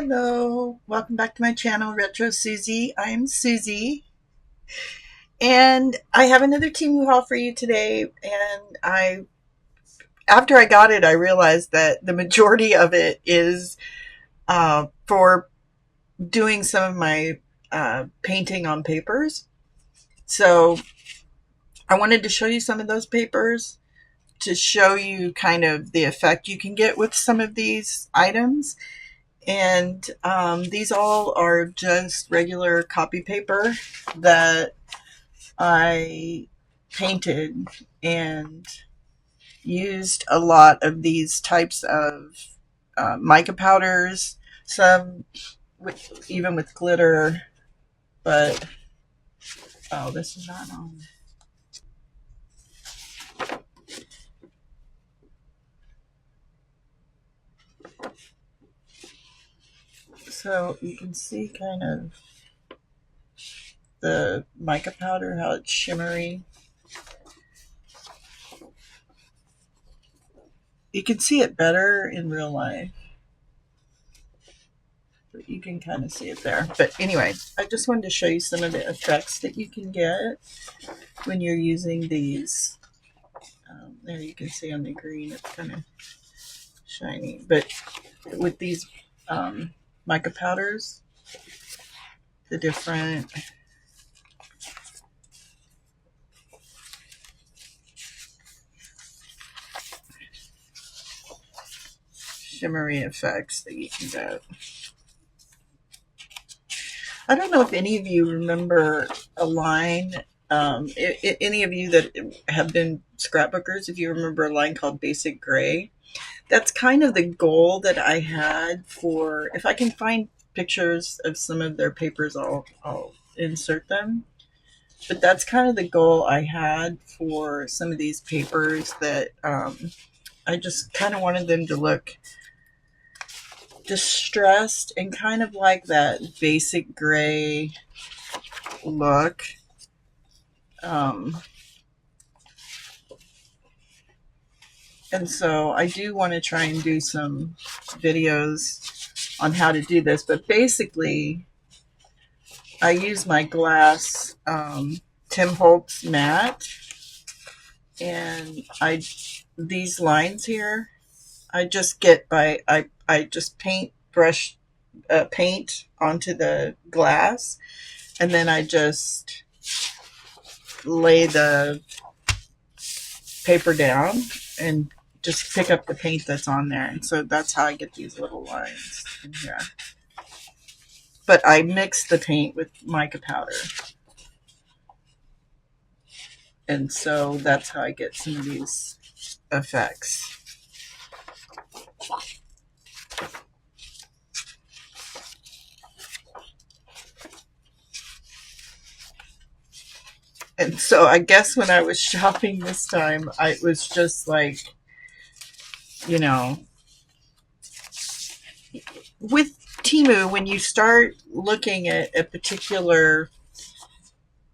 Hello, welcome back to my channel, Retro Susie. I'm Susie, and I have another Temu haul for you today. And after I got it, I realized that the majority of it is for doing some of my painting on papers. So I wanted to show you some of those papers to show you kind of the effect you can get with some of these items. And these all are just regular copy paper that I painted and used a lot of these types of mica powders, some even with glitter, but oh, this is not on. So you can see kind of the mica powder, how it's shimmery. You can see it better in real life, but you can kind of see it there. But anyway, I just wanted to show you some of the effects that you can get when you're using these. There you can see on the green, it's kind of shiny. But with these mica powders, the different shimmery effects that you can get. I don't know if any of you remember a line, any of you that have been scrapbookers, if you remember a line called Basic Gray. That's kind of the goal that I had for, if I can find pictures of some of their papers, I'll insert them. But that's kind of the goal I had for some of these papers, that I just kind of wanted them to look distressed and kind of like that basic gray look. And so I do want to try and do some videos on how to do this, but basically I use my glass Tim Holtz matte, and these lines here I just get by I just paint onto the glass, and then I just lay the paper down and just pick up the paint that's on there. And so that's how I get these little lines in here. But I mix the paint with mica powder. And so that's how I get some of these effects. And so I guess when I was shopping this time, I was just like, you know, with Temu, when you start looking at a particular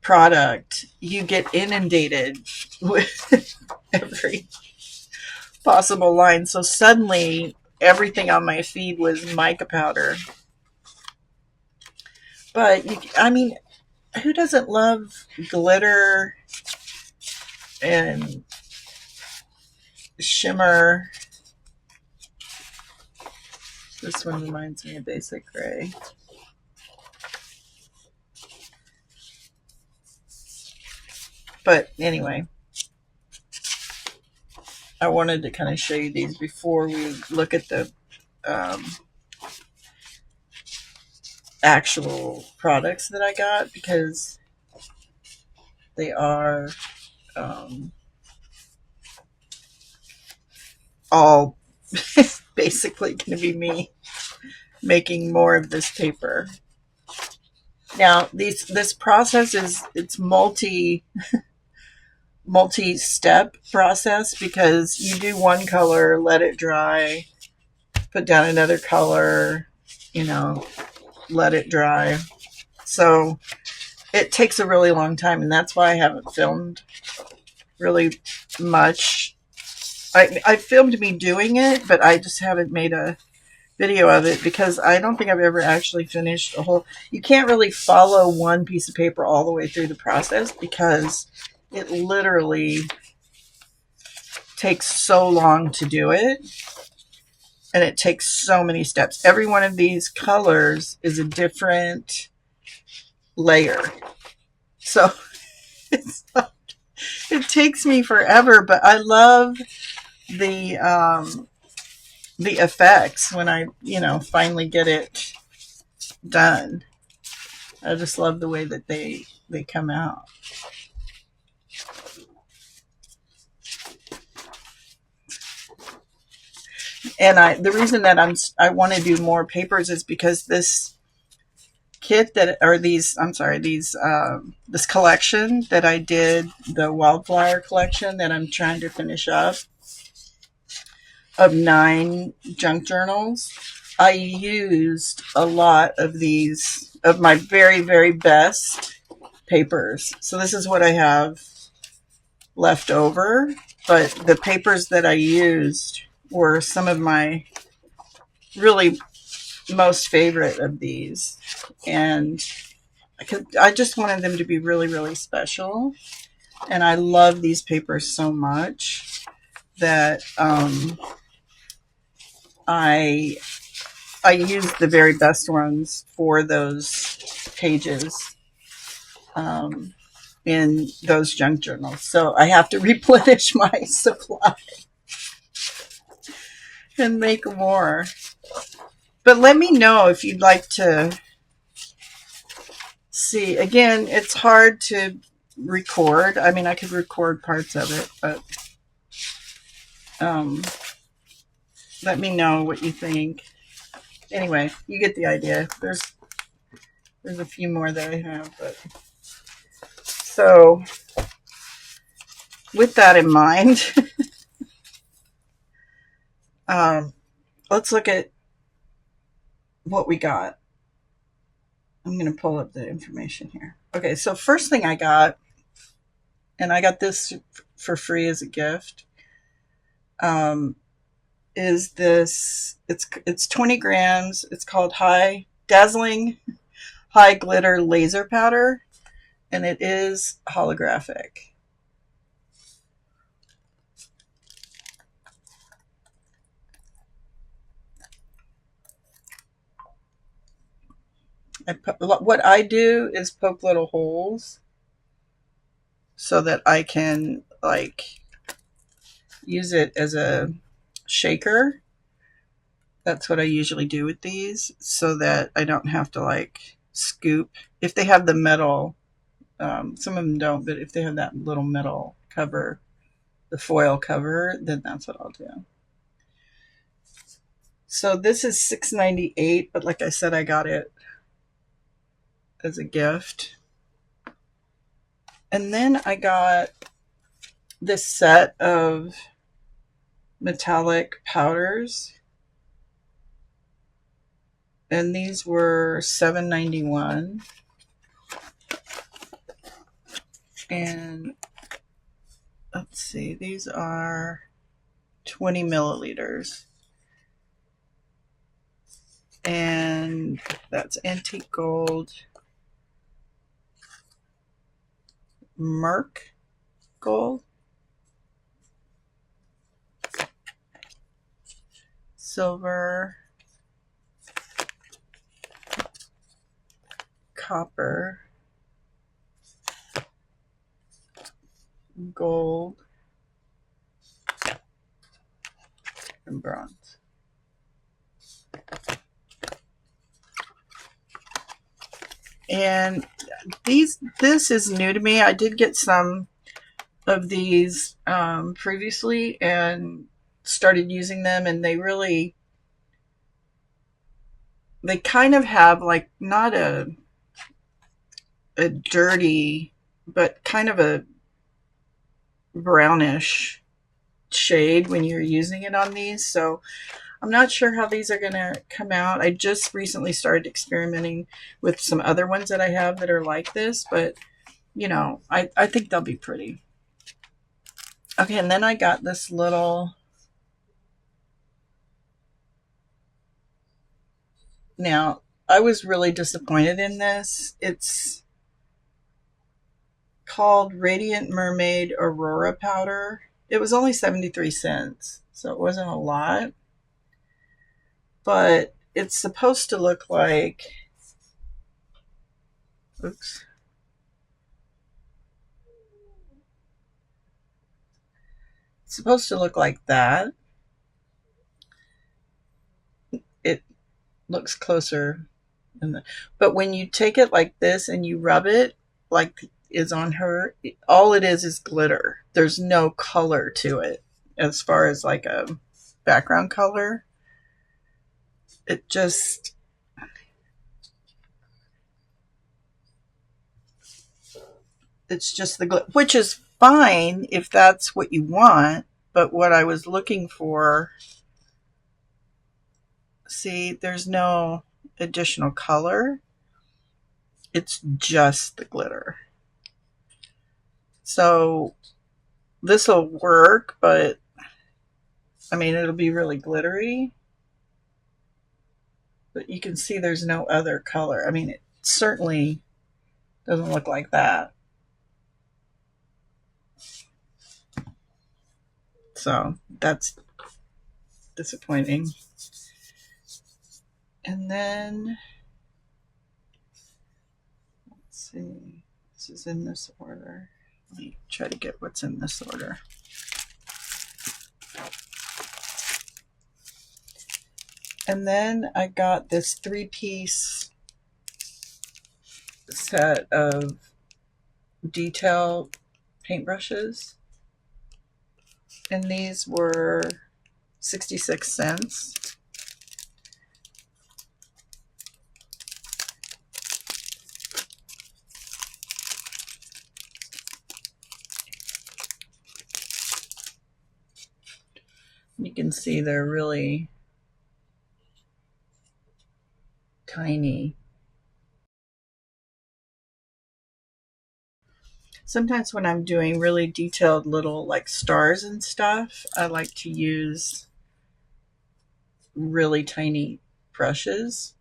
product, you get inundated with every possible line. So suddenly everything on my feed was mica powder. But I mean, who doesn't love glitter and shimmer? This one reminds me of Basic Gray. But anyway, I wanted to kind of show you these before we look at the actual products that I got, because they are all basically going to be me making more of this paper. Now this process it's multi-step process, because you do one color, let it dry, put down another color, let it dry. So it takes a really long time, and that's why I haven't filmed really much. I filmed me doing it, but I just haven't made a video of it because I don't think I've ever actually finished a whole. You can't really follow one piece of paper all the way through the process because it literally takes so long to do it, and it takes so many steps. Every one of these colors is a different layer, so it's it takes me forever, but I love the effects when I, finally get it done. I just love the way that they come out. And the reason that I want to do more papers is because this kit this collection that I did, the wildflower collection that I'm trying to finish up, of 9 junk journals, I used a lot of these, of my very, very best papers. So this is what I have left over, but the papers that I used were some of my really most favorite of these. And I just wanted them to be really, really special. And I love these papers so much that I used the very best ones for those pages in those junk journals. So I have to replenish my supply and make more. But let me know if you'd like to see. Again, it's hard to record. I mean, I could record parts of it, but let me know what you think. Anyway, you get the idea. There's a few more that I have, but so with that in mind, let's look at what we got. I'm going to pull up the information here. Okay, so first thing I got, and I got this for free as a gift, is this. It's 20 grams. It's called Dazzling High Glitter Laser Powder, and it is holographic. What I do is poke little holes so that I can use it as a shaker. That's what I usually do with these, so that I don't have to scoop. If they have the metal, some of them don't, but if they have that little metal cover, the foil cover, then that's what I'll do. So this is $6.98, but like I said, I got it as a gift. And then I got this set of metallic powders, and these were $7.91. And let's see, these are 20 milliliters. And that's antique gold, Merc gold, silver, copper, gold, and bronze. And this is new to me. I did get some of these previously and started using them, and they kind of have not a dirty, but kind of a brownish shade when you're using it on these. So I'm not sure how these are going to come out. I just recently started experimenting with some other ones that I have that are like this, but I think they'll be pretty. Okay, and then I got this little Now, I was really disappointed in this. It's called Radiant Mermaid Aurora Powder. It was only 73 cents, so it wasn't a lot. But it's supposed to look like, oops. It's supposed to look like that. It looks closer. But when you take it like this and you rub it, like is on her, all it is glitter. There's no color to it as far as like a background color. It just, it's just the glitter, which is fine if that's what you want. But what I was looking for, see, there's no additional color. It's just the glitter. So this will work, but I mean, it'll be really glittery. But you can see there's no other color. I mean, it certainly doesn't look like that. So that's disappointing. And then, let's see, this is in this order. Let me try to get what's in this order. And then I got this 3-piece set of detail paintbrushes. And these were 66 cents. You can see they're really tiny. Sometimes when I'm doing really detailed little like stars and stuff, I like to use really tiny brushes.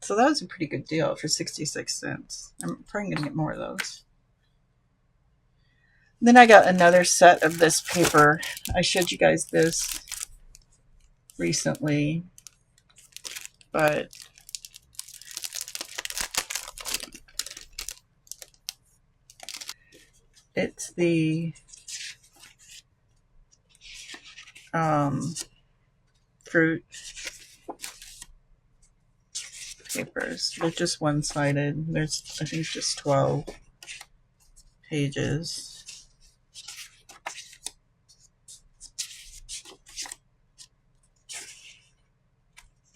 So that was a pretty good deal for 66 cents. I'm probably going to get more of those. Then I got another set of this paper. I showed you guys this recently, but it's the fruit papers. They're just one-sided. There's, I think, just 12 pages.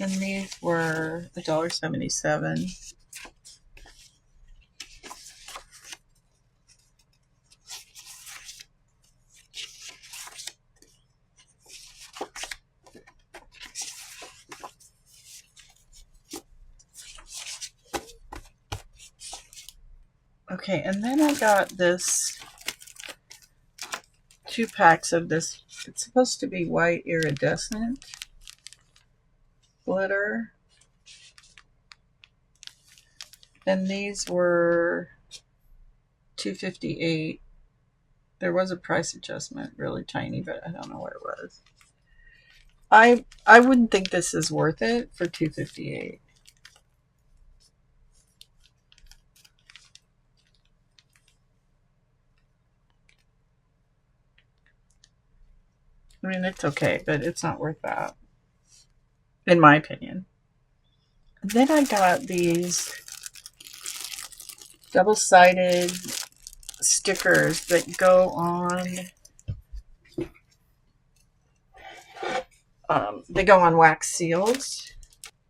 And these were $1.77. Okay, and then I got this 2 packs of this. It's supposed to be white iridescent glitter. And these were $2.58. There was a price adjustment, really tiny, but I don't know what it was. I wouldn't think this is worth it for $2.58. I mean, it's okay, but it's not worth that, in my opinion. Then I got these double-sided stickers that go on, they go on wax seals.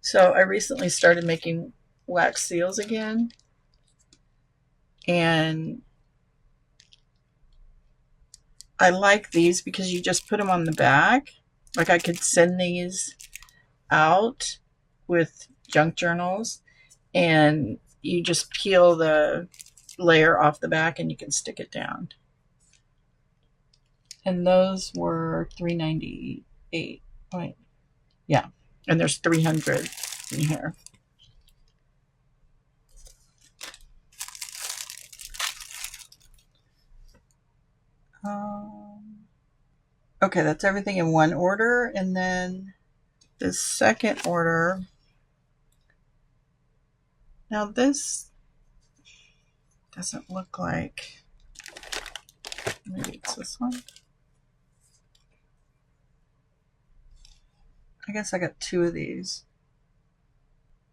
So I recently started making wax seals again. And I like these because you just put them on the back. Like I could send these out with junk journals and you just peel the layer off the back and you can stick it down. And those were $3.98. Right. Yeah. And there's 300 in here. Okay, that's everything in one order. And then the second order. Now this doesn't look like, maybe it's this one. I guess I got two of these.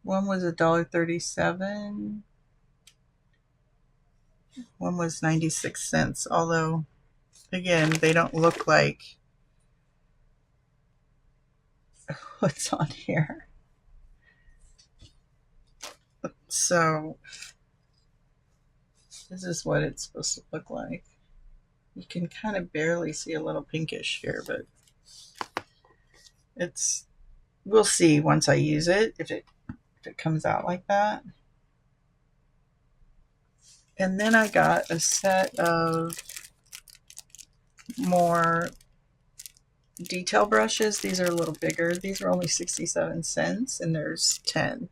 One was $1.37. One was 96 cents. Although, again, they don't look like what's on here. So this is what it's supposed to look like. You can kind of barely see a little pinkish here, but it's, we'll see once I use it if it comes out like that. And then I got a set of more detail brushes. These are a little bigger. These are only 67 cents and there's 10.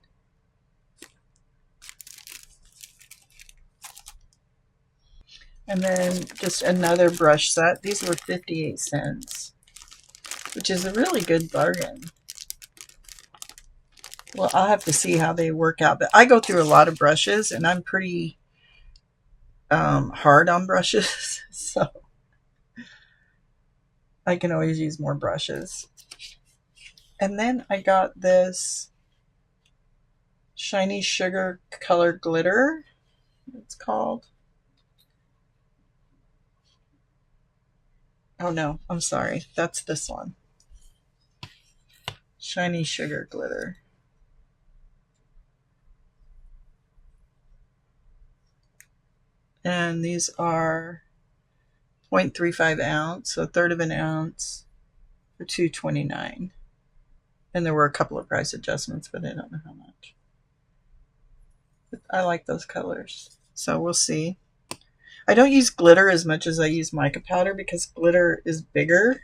And then just another brush set. These were 58 cents, which is a really good bargain. Well, I'll have to see how they work out. But I go through a lot of brushes and I'm pretty hard on brushes. So I can always use more brushes. And then I got this shiny sugar color glitter, it's called. Oh no, I'm sorry. That's this one. Shiny sugar glitter. And these are 0.35 ounce, so a third of an ounce for $2.29. And there were a couple of price adjustments, but I don't know how much. But I like those colors, so we'll see. I don't use glitter as much as I use mica powder because glitter is bigger,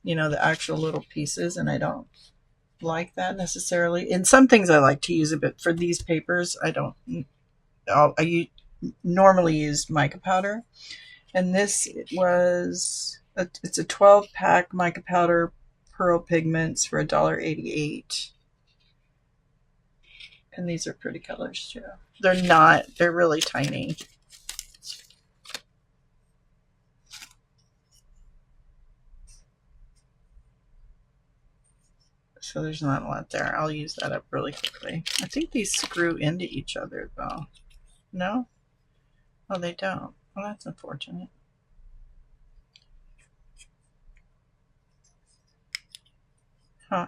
you know, the actual little pieces, and I don't like that necessarily. In some things I like to use it, but for these papers I don't. I normally use mica powder. And this was, it's a 12-pack mica powder pearl pigments for $1.88. And these are pretty colors too. They're not, they're really tiny. So there's not a lot there. I'll use that up really quickly. I think these screw into each other though. No? Oh, they don't. Well, that's unfortunate. Huh.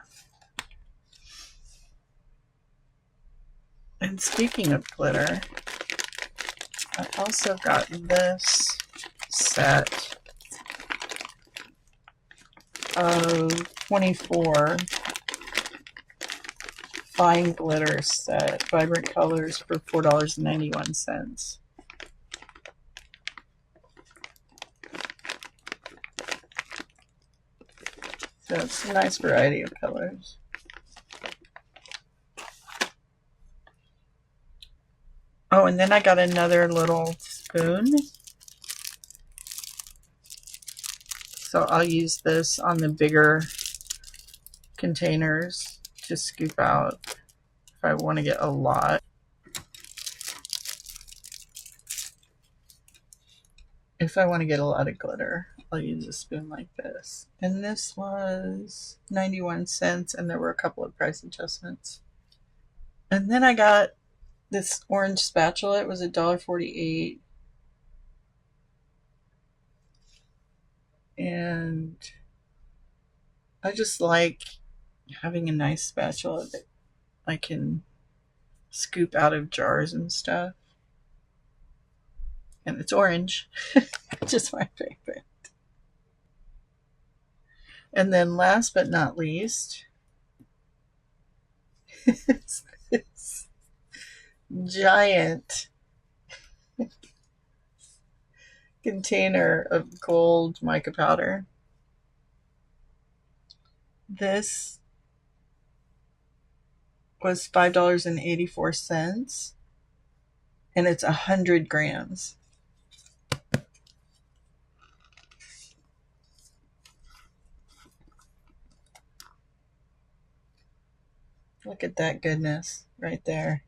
And speaking of glitter, I also got this set of 24 fine glitter set, vibrant colors for $4.91. So it's a nice variety of colors. Oh, and then I got another little spoon. So I'll use this on the bigger containers to scoop out if I want to get a lot. If I want to get a lot of glitter, I'll use a spoon like this. And this was 91 cents, and there were a couple of price adjustments. And then I got this orange spatula. It was $1.48. And I just like having a nice spatula that I can scoop out of jars and stuff. And it's orange, which is my favorite. And then last but not least, is this giant container of gold mica powder. This was $5.84, and it's 100 grams. Look at that goodness right there.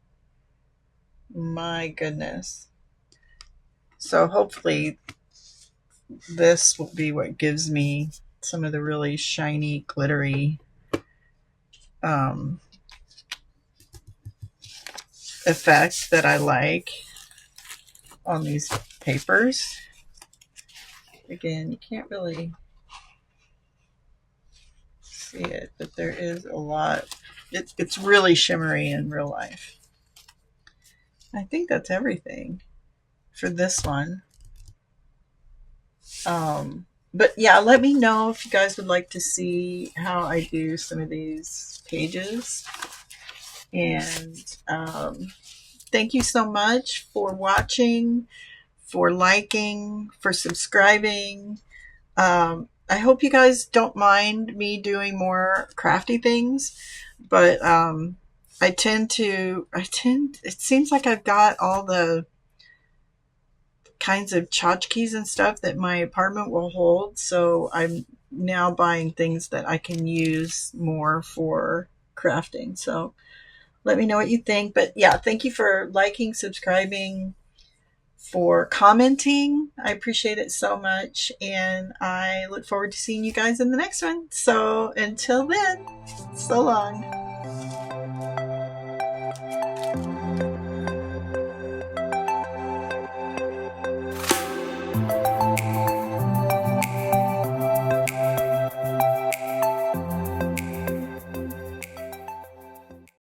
My goodness. So hopefully this will be what gives me some of the really shiny, glittery effect that I like on these papers. Again, you can't really see it, but there is a lot. It's really shimmery in real life. I think that's everything for this one. But yeah, let me know if you guys would like to see how I do some of these pages. And thank you so much for watching, for liking, for subscribing. I hope you guys don't mind me doing more crafty things, but it seems like I've got all the kinds of tchotchkes and stuff that my apartment will hold. So I'm now buying things that I can use more for crafting. So let me know what you think. But yeah, thank you for liking, subscribing, for commenting. I appreciate it so much. And I look forward to seeing you guys in the next one. So until then, so long.